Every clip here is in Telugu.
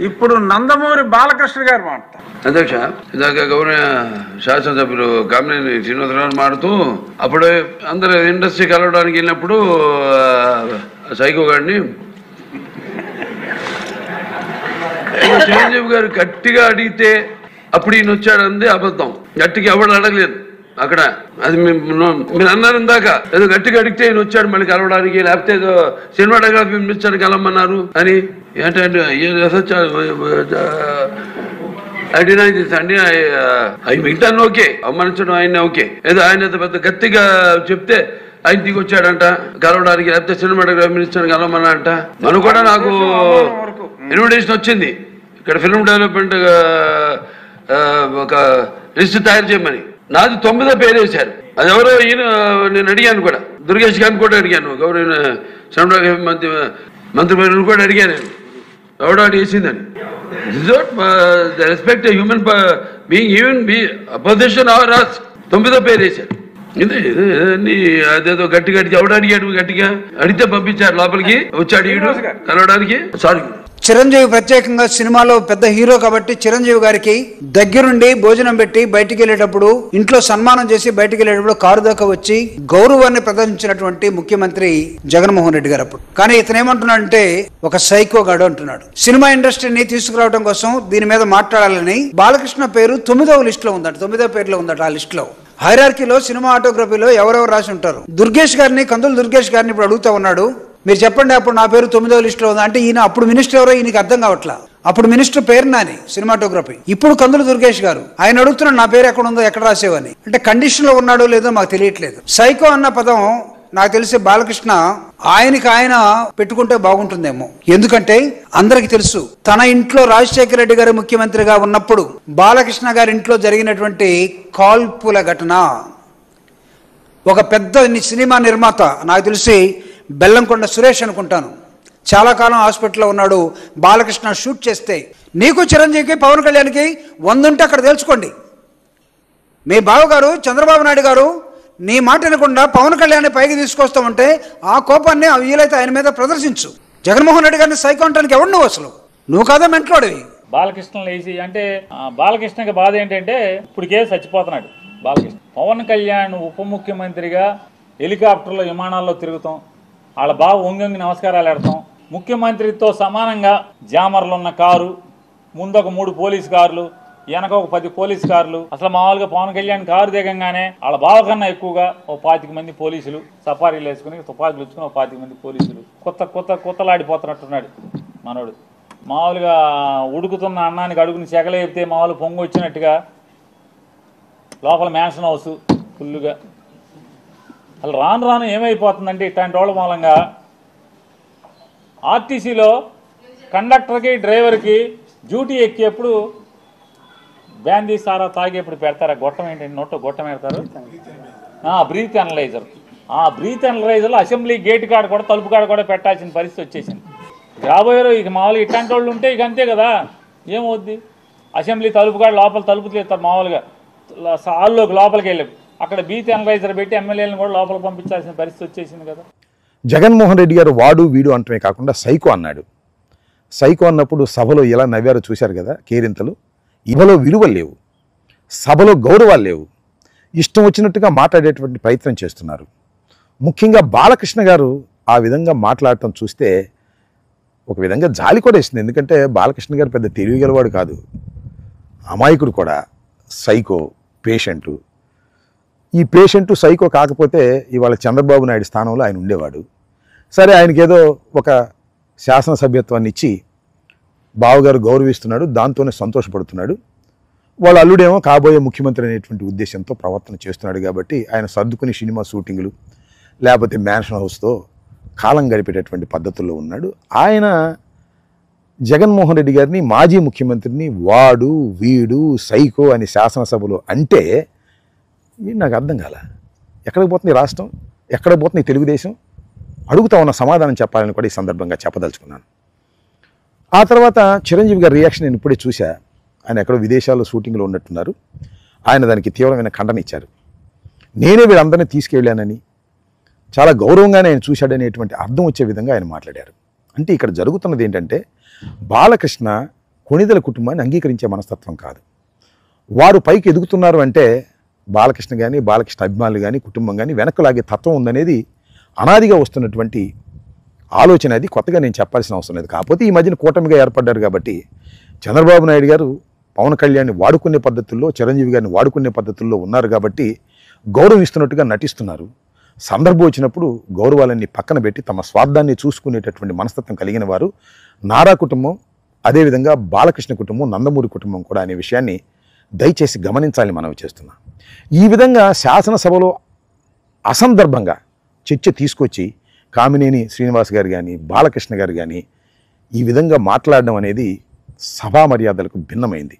ఇప్పుడు నందమూరి బాలకృష్ణ గారు మాట్లాడతారు. అధ్యక్ష, ఇందాక గౌరవ శాసనసభ్యులు కామినేని శ్రీనివాసరావు మాడుతూ అప్పుడు అందరూ ఇండస్ట్రీ కలవడానికి వెళ్ళినప్పుడు సైకో గారిని చిరంజీవి గారు గట్టిగా అడిగితే అప్పుడు ఈయన వచ్చాడంది అబద్ధం. గట్టిగా ఎవరు అడగలేదు అక్కడ. అది మీరు అన్నారు ఇందాక, ఏదో గట్టిగా అడిగితే ఈయన వచ్చాడు మళ్ళీ కలవడానికి, లేకపోతే ఏదో సినిమాటోగ్రఫీ మినిస్టర్ కలవమన్నారు అని. ఏంటంటే మిగతాను ఓకే, అవమానించడం ఆయన ఓకే, ఏదో ఆయన పెద్ద గట్టిగా చెప్తే ఆయన దిగి వచ్చాడంట కలవడానికి, లేకపోతే సినిమాటోగ్రఫీ మినిస్టర్ కలవమన్నా అంట. మనం కూడా నాకు ఇన్విటేషన్ వచ్చింది ఇక్కడ ఫిల్మ్ డెవలప్మెంట్ ఒక లిస్ట్ తయారు చేయమని. నాది 9వ పేరు వేశారు. అది ఎవరో ఈయన నేను అడిగాను కూడా, దుర్గేష్ గారిని కూడా అడిగాను, గౌరవ సినిమాటోగ్రఫీ మంత్రి కూడా అడిగాను ఎవడో వేసిందని. Respect human being, even opposition are us. 9వ పేరు వేశారు. ఇది అదేదో గట్టిగా అడిగి ఎవడు అడిగాడు, గట్టిగా అడిగితే పంపించారు లోపలికి, వచ్చాడు ఈడు కలవడానికి. సారీ, చిరంజీవి ప్రత్యేకంగా సినిమాలో పెద్ద హీరో కాబట్టి చిరంజీవి గారికి దగ్గరుండి భోజనం పెట్టి బయటికి వెళ్ళేటప్పుడు, ఇంట్లో సన్మానం చేసి బయటికి వెళ్ళేటప్పుడు కారు దాకా వచ్చి గౌరవాన్ని ప్రదర్శించినటువంటి ముఖ్యమంత్రి జగన్మోహన్ రెడ్డి గారు. అప్పుడు కానీ ఇతను ఏమంటున్నాడంటే ఒక సైకో గాడు అంటున్నాడు. సినిమా ఇండస్ట్రీని తీసుకురావడం కోసం దీని మీద మాట్లాడాలని బాలకృష్ణ పేరు 9వ లిస్ట్ లో ఉందట, 9వ పేరులో ఉందట. ఆ లిస్ట్ లో హైరార్కీలో సినిమా ఆటోగ్రఫీలో ఎవరెవరు రాసి ఉంటారు. దుర్గేష్ గారిని, కందులు దుర్గేష్ గారిని ఇప్పుడు అడుగుతా ఉన్నాడు, మీరు చెప్పండి అప్పుడు నా పేరు 9వ లిస్టులో ఉంది అంటే. ఈయన అప్పుడు మినిస్టర్ ఎవరో ఈయనకి అర్థం కావట్లా. అప్పుడు మినిస్టర్ పేరు నాని సినిమాటోగ్రఫీ, ఇప్పుడు కందులు దుర్గేష్ గారు. ఆయన అడుగుతున్నాడు నా పేరు ఎక్కడ ఉందో, ఎక్కడ రాసేవని. అంటే కండిషన్ లో ఉన్నాడో లేదో మాకు తెలియట్లేదు. సైకో అన్న పదం నాకు తెలిసి బాలకృష్ణ ఆయనకి ఆయన పెట్టుకుంటే బాగుంటుందేమో. ఎందుకంటే అందరికి తెలుసు తన ఇంట్లో రాజశేఖర రెడ్డి గారు ముఖ్యమంత్రిగా ఉన్నప్పుడు బాలకృష్ణ గారి ఇంట్లో జరిగినటువంటి కాల్పుల ఘటన. ఒక పెద్ద సినిమా నిర్మాత, నాకు తెలిసి బెల్లంకొండ సురేష్ అనుకుంటాను, చాలా కాలం హాస్పిటల్లో ఉన్నాడు. బాలకృష్ణ షూట్ చేస్తే నీకు చిరంజీవికి పవన్ కళ్యాణ్కి 100 ఉంటే అక్కడ తెలుసుకోండి. మీ బావగారు చంద్రబాబు నాయుడు గారు నీ మాట వినకుండా పవన్ కళ్యాణ్ని పైకి తీసుకొస్తామంటే ఆ కోపాన్ని వీలైతే ఆయన మీద ప్రదర్శించు. జగన్మోహన్ రెడ్డి గారిని సైకో అంటానికి ఎవడు నువ్వు? అసలు నువ్వు కాదా మెంట్లోడివి? బాలకృష్ణ లేచి అంటే బాలకృష్ణకి బాధ ఏంటంటే ఇప్పటికే చచ్చిపోతున్నాడు బాలకృష్ణ. పవన్ కళ్యాణ్ ఉప ముఖ్యమంత్రిగా హెలికాప్టర్లో విమానాల్లో తిరుగుతాం, వాళ్ళ బావ వంగి నమస్కారాలు పెడతాం. ముఖ్యమంత్రితో సమానంగా జామర్లు ఉన్న కారు, ముందు ఒక 3 పోలీస్ కార్లు, వెనక ఒక 10 పోలీస్ కార్లు. అసలు మామూలుగా పవన్ కళ్యాణ్ కారు దిగంగానే వాళ్ళ బావ కన్నా ఎక్కువగా ఓ 25 మంది పోలీసులు సఫారీలు వేసుకుని తుపాకులు వచ్చుకుని ఓ 25 మంది పోలీసులు. కొత్తలాడిపోతున్నట్టున్నాడు మనోడు. మామూలుగా ఉడుకుతున్న అన్నానికి అడుగుని చెగలేపితే మామూలు పొంగు వచ్చినట్టుగా లోపల మ్యాన్షన్ హౌస్ ఫుల్లుగా. అసలు రాను రాను ఏమైపోతుందంటే ఇట్లాంటి వాళ్ళ మూలంగా ఆర్టీసీలో కండక్టర్కి డ్రైవర్కి డ్యూటీ ఎక్కేప్పుడు బ్యాందీ సారా తాగేప్పుడు పెడతారు. గొట్టం ఏంటంటే నోట్లో గొట్టం పెడతారు, బ్రీత్ అనలైజర్. ఆ బ్రీత్ అనలైజర్లో అసెంబ్లీ గేట్ కాడ కూడా తలుపు కాడ కూడా పెట్టాల్సిన పరిస్థితి వచ్చేసింది. రాబోయే ఇక మామూలుగా ఇట్లాంటి వాళ్ళు ఉంటే ఇక అంతే కదా, ఏమవుద్ది. అసెంబ్లీ తలుపు కాడ లోపల తలుపు తీస్తారు మామూలుగా హాల్లోకి లోపలికి వెళ్ళి అక్కడ బ్రీత్ అనలైజర్ పెట్టి ఎమ్మెల్యేలను కూడా లోపలికి పంపించాల్సిన పరిస్థితి వచ్చేసింది కదా. జగన్మోహన్ రెడ్డి గారు వాడు వీడు అంటమే కాకుండా సైకో అన్నాడు. సైకో అన్నప్పుడు సభలో ఎలా నవ్వారో చూశారు కదా కేరింతలు. ఇవలో విలువలు లేవు, సభలో గౌరవాలు లేవు, ఇష్టం వచ్చినట్టుగా మాట్లాడేటువంటి ప్రయత్నం చేస్తున్నారు. ముఖ్యంగా బాలకృష్ణ గారు ఆ విధంగా మాట్లాడటం చూస్తే ఒక విధంగా జాలి కూడా ఇస్తుంది. ఎందుకంటే బాలకృష్ణ గారు పెద్ద తెలివిగలవాడు కాదు, అమాయకుడు కూడా, సైకో పేషెంటు. ఈ పేషెంటు సైకో కాకపోతే ఇవాళ చంద్రబాబు నాయుడు స్థానంలో ఆయన ఉండేవాడు. సరే, ఆయనకేదో ఒక శాసనసభ్యత్వాన్ని ఇచ్చి బావగారు గౌరవిస్తున్నాడు, దాంతోనే సంతోషపడుతున్నాడు. వాళ్ళ అల్లుడేమో కాబోయే ముఖ్యమంత్రి అనేటువంటి ఉద్దేశంతో ప్రవర్తన చేస్తున్నాడు కాబట్టి ఆయన సర్దుకుని సినిమా షూటింగులు లేకపోతే మ్యాన్షన్ హౌస్తో కాలం గడిపేటటువంటి పద్ధతుల్లో ఉన్నాడు. ఆయన జగన్మోహన్ రెడ్డి గారిని మాజీ ముఖ్యమంత్రిని వాడు వీడు సైకో అని శాసనసభలో అంటే నాకు అర్థం కాల. ఎక్కడికి పోతుంది రాష్ట్రం, ఎక్కడ పోతుంది తెలుగుదేశం? అడుగుతా ఉన్న సమాధానం చెప్పాలని కూడా ఈ సందర్భంగా చెప్పదలుచుకున్నాను. ఆ తర్వాత చిరంజీవి గారి రియాక్షన్ నేను ఇప్పుడే చూశా. ఆయన ఎక్కడో విదేశాల్లో షూటింగ్లో ఉన్నట్టున్నారు. ఆయన దానికి తీవ్రమైన ఖండన ఇచ్చారు. నేనే వీళ్ళందరినీ తీసుకెళ్ళానని, చాలా గౌరవంగానే ఆయన చూశాడనేటువంటి అర్థం వచ్చే విధంగా ఆయన మాట్లాడారు. అంటే ఇక్కడ జరుగుతున్నది ఏంటంటే బాలకృష్ణ కొణిదెల కుటుంబాన్ని అంగీకరించే మనస్తత్వం కాదు. వారు పైకి ఎదుగుతున్నారు అంటే బాలకృష్ణ కానీ, బాలకృష్ణ అభిమానులు కానీ, కుటుంబం కానీ వెనక్కి తత్వం ఉందనేది అనాదిగా వస్తున్నటువంటి ఆలోచన. అది కొత్తగా నేను చెప్పాల్సిన అవసరం లేదు. కాకపోతే ఈ మధ్యన కూటమిగా ఏర్పడ్డారు కాబట్టి చంద్రబాబు నాయుడు గారు పవన్ కళ్యాణ్ని వాడుకునే పద్ధతుల్లో, చిరంజీవి గారిని వాడుకునే పద్ధతుల్లో ఉన్నారు కాబట్టి గౌరవం ఇస్తున్నట్టుగా నటిస్తున్నారు. సందర్భం వచ్చినప్పుడు గౌరవాలన్నీ పక్కన పెట్టి తమ స్వార్థాన్ని చూసుకునేటటువంటి మనస్తత్వం కలిగిన వారు నారా కుటుంబం, అదేవిధంగా బాలకృష్ణ కుటుంబం, నందమూరి కుటుంబం కూడా అనే విషయాన్ని దయచేసి గమనించాలని మనవి చేస్తున్నాం. ఈ విధంగా శాసనసభలో అసందర్భంగా చర్చ తీసుకొచ్చి కామినేని శ్రీనివాస్ గారు కానీ, బాలకృష్ణ గారు కానీ ఈ విధంగా మాట్లాడడం అనేది సభా మర్యాదలకు భిన్నమైంది.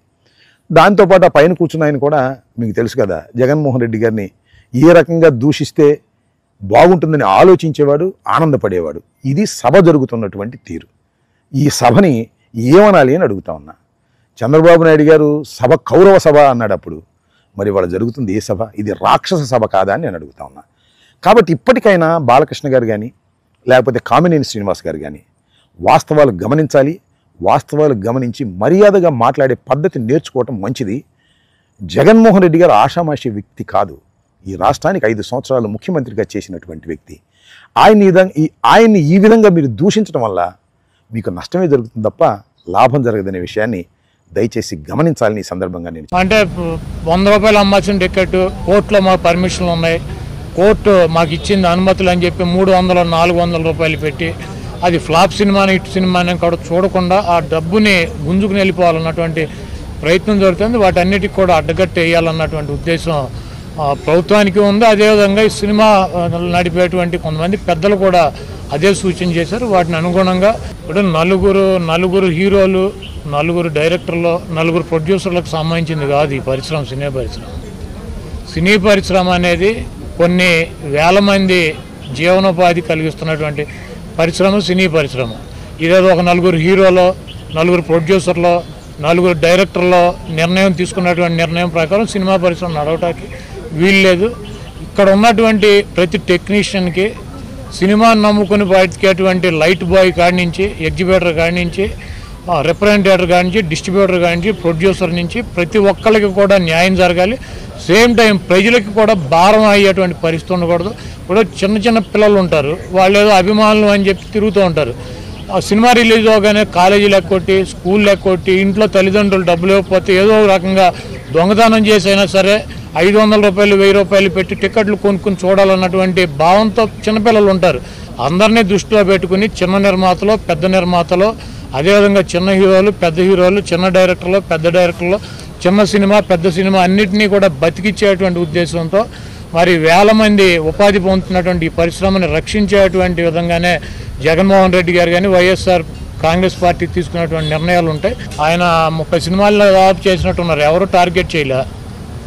దాంతోపాటు ఆ పైన కూర్చున్న ఆయన కూడా మీకు తెలుసు కదా, జగన్మోహన్ రెడ్డి గారిని ఏ రకంగా దూషిస్తే బాగుంటుందని ఆలోచించేవాడు, ఆనందపడేవాడు. ఇది సభ జరుగుతున్నటువంటి తీరు. ఈ సభని ఏమనాలి అని అడుగుతా ఉన్నా. చంద్రబాబు నాయుడు గారు సభ కౌరవ సభ అన్నాడు అప్పుడు. మరి వాళ్ళ జరుగుతుంది ఏ సభ? ఇది రాక్షస సభ కాదా అని నేను అడుగుతా ఉన్నా. కాబట్టి ఇప్పటికైనా బాలకృష్ణ గారు కానీ, లేకపోతే కామినేని శ్రీనివాస్ గారు కానీ వాస్తవాలు గమనించాలి. వాస్తవాలు గమనించి మర్యాదగా మాట్లాడే పద్ధతి నేర్చుకోవటం మంచిది. జగన్మోహన్ రెడ్డి గారు ఆషామాషి వ్యక్తి కాదు. ఈ రాష్ట్రానికి 5 సంవత్సరాలు ముఖ్యమంత్రిగా చేసినటువంటి వ్యక్తి. ఆయన్ని ఈ విధంగా మీరు దూషించడం వల్ల మీకు నష్టమే జరుగుతుంది తప్ప లాభం జరగదనే విషయాన్ని దయచేసి గమనించాలని ఈ సందర్భంగా నేను అంటే 100 రూపాయలు అమ్మాల్సిన టికెట్ కోర్టులో మాకు పర్మిషన్లు ఉన్నాయి, కోర్టు మాకు ఇచ్చింది అనుమతులు అని చెప్పి 300 400 రూపాయలు పెట్టి అది ఫ్లాప్ సినిమాని ఇటు సినిమాని కూడా చూడకుండా ఆ డబ్బుని గుంజుకుని వెళ్ళిపోవాలన్నటువంటి ప్రయత్నం జరుగుతుంది. వాటన్నిటికి కూడా అడ్డగట్టు వేయాలన్నటువంటి ఉద్దేశం ప్రభుత్వానికి ఉంది. అదేవిధంగా ఈ సినిమా నడిపేటువంటి కొంతమంది పెద్దలు కూడా అదే సూచన చేశారు. వాటిని అనుగుణంగా ఇప్పుడు నలుగురు హీరోలు, 4 డైరెక్టర్లు, 4 ప్రొడ్యూసర్లకు సంబంధించింది కాదు ఈ పరిశ్రమ. సినీ పరిశ్రమ అనేది కొన్ని వేల మంది జీవనోపాధి కలిగిస్తున్నటువంటి పరిశ్రమ సినీ పరిశ్రమ. ఇదేదో ఒక 4 హీరోలో, 4 ప్రొడ్యూసర్లో, 4 డైరెక్టర్లో నిర్ణయం తీసుకున్నటువంటి నిర్ణయం ప్రకారం సినిమా పరిశ్రమ నడవటానికి వీల్లేదు. ఇక్కడ ఉన్నటువంటి ప్రతి టెక్నీషియన్కి సినిమాని నమ్ముకుని బయటకేటువంటి లైట్ బాయ్ కాడి నుంచి, ఎగ్జిబిటర్ కాడి నుంచి, రిప్రజెంటేటర్ కాడి నుంచి, డిస్ట్రిబ్యూటర్ కాడి నుంచి, ప్రొడ్యూసర్ నుంచి ప్రతి ఒక్కరికి కూడా న్యాయం జరగాలి. సేమ్ టైం ప్రజలకి కూడా భారం అయ్యేటువంటి పరిస్థితి ఉండకూడదు. ఇప్పుడు చిన్న పిల్లలు ఉంటారు, వాళ్ళు ఏదో అభిమానులు అని చెప్పి తిరుగుతూ ఉంటారు. సినిమా రిలీజ్ అవగానే కాలేజీలు ఎక్కొట్టి, స్కూళ్ళు ఎక్కొట్టి, ఇంట్లో తల్లిదండ్రులు డబ్బులు ఇవ్వకపోతే ఏదో రకంగా దొంగతనం చేసైనా సరే 500 రూపాయలు 1000 రూపాయలు పెట్టి టికెట్లు కొనుక్కుని చూడాలన్నటువంటి భావంతో చిన్నపిల్లలు ఉంటారు. అందరినీ దృష్టిలో పెట్టుకుని చిన్న నిర్మాతలు, పెద్ద నిర్మాతలు, అదేవిధంగా చిన్న హీరోలు, పెద్ద హీరోలు, చిన్న డైరెక్టర్లు, పెద్ద డైరెక్టర్లు, చిన్న సినిమా, పెద్ద సినిమా అన్నింటినీ కూడా బతికిచ్చేటువంటి ఉద్దేశంతో మరి వేల మంది ఉపాధి పొందుతున్నటువంటి ఈ పరిశ్రమని రక్షించేటువంటి విధంగానే జగన్మోహన్ రెడ్డి గారు కానీ, వైఎస్ఆర్ కాంగ్రెస్ పార్టీ తీసుకున్నటువంటి నిర్ణయాలు ఉంటాయి. ఆయన 30 సినిమాలు దాదాపు చేసినట్టున్నారు. ఎవరు టార్గెట్ చేయలే.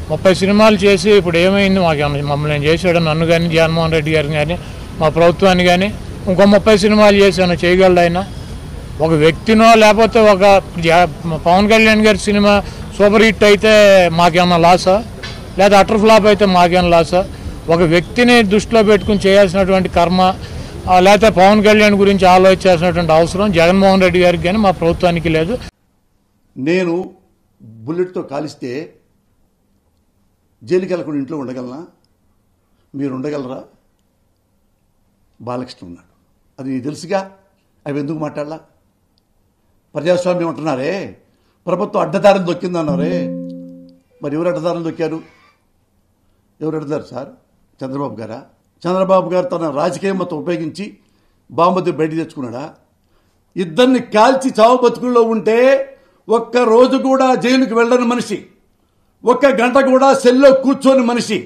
30 సినిమాలు చేసి ఇప్పుడు ఏమైంది? మమ్మల్ని చేశాడు, నన్ను కానీ, జగన్మోహన్ రెడ్డి గారిని కానీ, మా ప్రభుత్వాన్ని కానీ ఇంకో 30 సినిమాలు చేశాను చేయగలడు ఆయన? ఒక వ్యక్తినో లేకపోతే ఒక పవన్ కళ్యాణ్ గారి సినిమా సూపర్ హిట్ అయితే మాకేమన్నా లాసా, లేదా అటర్ ఫ్లాప్ అయితే మాకేమన్నా లాసా? ఒక వ్యక్తిని దృష్టిలో పెట్టుకుని చేయాల్సినటువంటి కర్మ, లేకపోతే పవన్ కళ్యాణ్ గురించి ఆలోచించాల్సినటువంటి అవసరం జగన్మోహన్ రెడ్డి గారికి కానీ మా ప్రభుత్వానికి లేదు. నేను బుల్లెట్తో కాలిస్తే జైలుకి వెళ్ళకుండా ఇంట్లో ఉండగలనా? మీరు ఉండగలరా? బాలకృష్ణ ఉన్నాడు, అది నీకు తెలుసుగా. అవి ఎందుకు మాట్లాడలా? ప్రజాస్వామ్యం అంటున్నారే, ప్రభుత్వం అడ్డదారులు దొక్కిందన్నారే. మరి ఎవరు అడ్డదారులు దొక్కారు? ఎవరు అడ్డదారు సార్? చంద్రబాబు గారా? చంద్రబాబు గారు తన రాజకీయం మొత్తం ఉపయోగించి బాంబు బయట తెచ్చుకున్నాడా? ఇద్దరిని కాల్చి చావు బతుకుల్లో ఉంటే ఒక్క రోజు కూడా జైలుకి వెళ్ళని మనిషి, ఒక్క గంట కూడా సెల్లో కూర్చొని మనిషి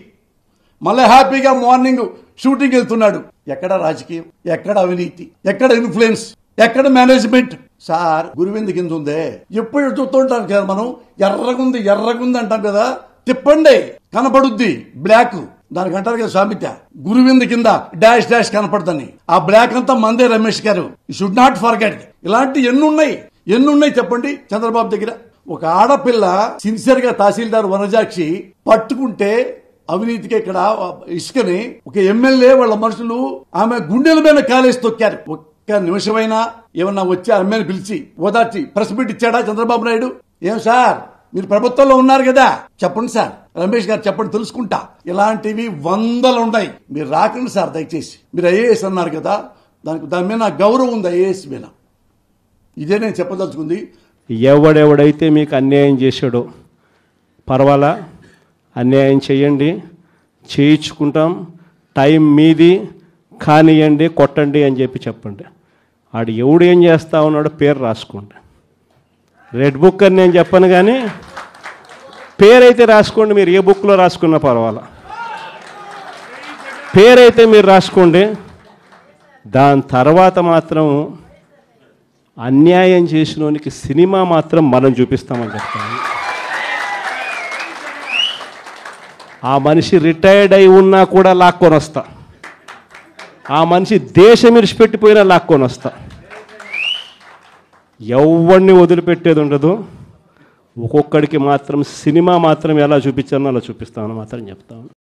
మళ్ళీ హ్యాపీగా మార్నింగ్ షూటింగ్ వెళ్తున్నాడు. ఎక్కడ రాజకీయం? ఎక్కడ అవినీతి? ఎక్కడ ఇన్ఫ్లుయెన్స్? ఎక్కడ మేనేజ్మెంట్? సార్ గురువింద కింద ఉందే, ఎప్పుడు చూస్తుంటాం కదా మనం. ఎర్రగుంది అంటాం కదా, తిప్పండి కనపడుద్ది బ్లాక్. దానికి అంటారు కదా సామెత, గురువింద కింద డాష్ డాష్ కనపడుతుంది. ఆ బ్లాక్ అంతా మందే రమేష్ గారు. You should not forget. ఇలాంటి ఎన్నున్నాయి చెప్పండి చంద్రబాబు దగ్గర. ఒక ఆడపిల్ల సిన్సియర్ గా తహసీల్దార్ వనజాక్షి పట్టుకుంటే అవినీతికి ఇక్కడ ఇసుకని ఒక ఎమ్మెల్యే వాళ్ళ మనుషులు ఆమె గుండెల మీద కాలేసి తొక్కారు. ఒక్క కానీ నిమిషమైనా ఏమన్నా వచ్చి అమ్మాయిని పిలిచి ఓదార్చి ప్రెస్ మీట్ ఇచ్చాడా చంద్రబాబు నాయుడు? ఏం సార్ మీరు ప్రభుత్వంలో ఉన్నారు కదా, చెప్పండి సార్, రమేష్ గారు చెప్పండి, తెలుసుకుంటా. ఇలాంటివి వందలు ఉన్నాయి. మీరు రాకండి సార్ దయచేసి. మీరు ఐఏఎస్ అన్నారు కదా, దాని మీద నాకు గౌరవం ఉంది, ఐఏఎస్ మీద. ఇదే నేను చెప్పదలుచుకుంది. ఎవడెవడైతే మీకు అన్యాయం చేశాడో పర్వాలా, అన్యాయం చేయండి, చేయించుకుంటాం, టైం మీది, కానియండి, కొట్టండి అని చెప్పండి. ఆడు ఎవడు ఏం చేస్తా ఉన్నాడో పేరు రాసుకోండి. రెడ్ బుక్ అని నేను చెప్పను, కానీ పేరైతే రాసుకోండి. మీరు ఏ బుక్లో రాసుకున్నా పర్వాలా, పేరైతే మీరు రాసుకోండి. దాని తర్వాత మాత్రం అన్యాయం చేసినోనికి సినిమా మాత్రం మనం చూపిస్తామని చెప్తాను. ఆ మనిషి రిటైర్డ్ అయి ఉన్నా కూడా లాక్కొని వస్తా, ఆ మనిషి దేశం విడిచిపెట్టిపోయినా లాక్కొని వస్తా. ఎవరిని వదిలిపెట్టేది ఉండదు. ఒక్కొక్కడికి మాత్రం సినిమా మాత్రం ఎలా చూపించానో అలా చూపిస్తామని మాత్రం చెప్తాను.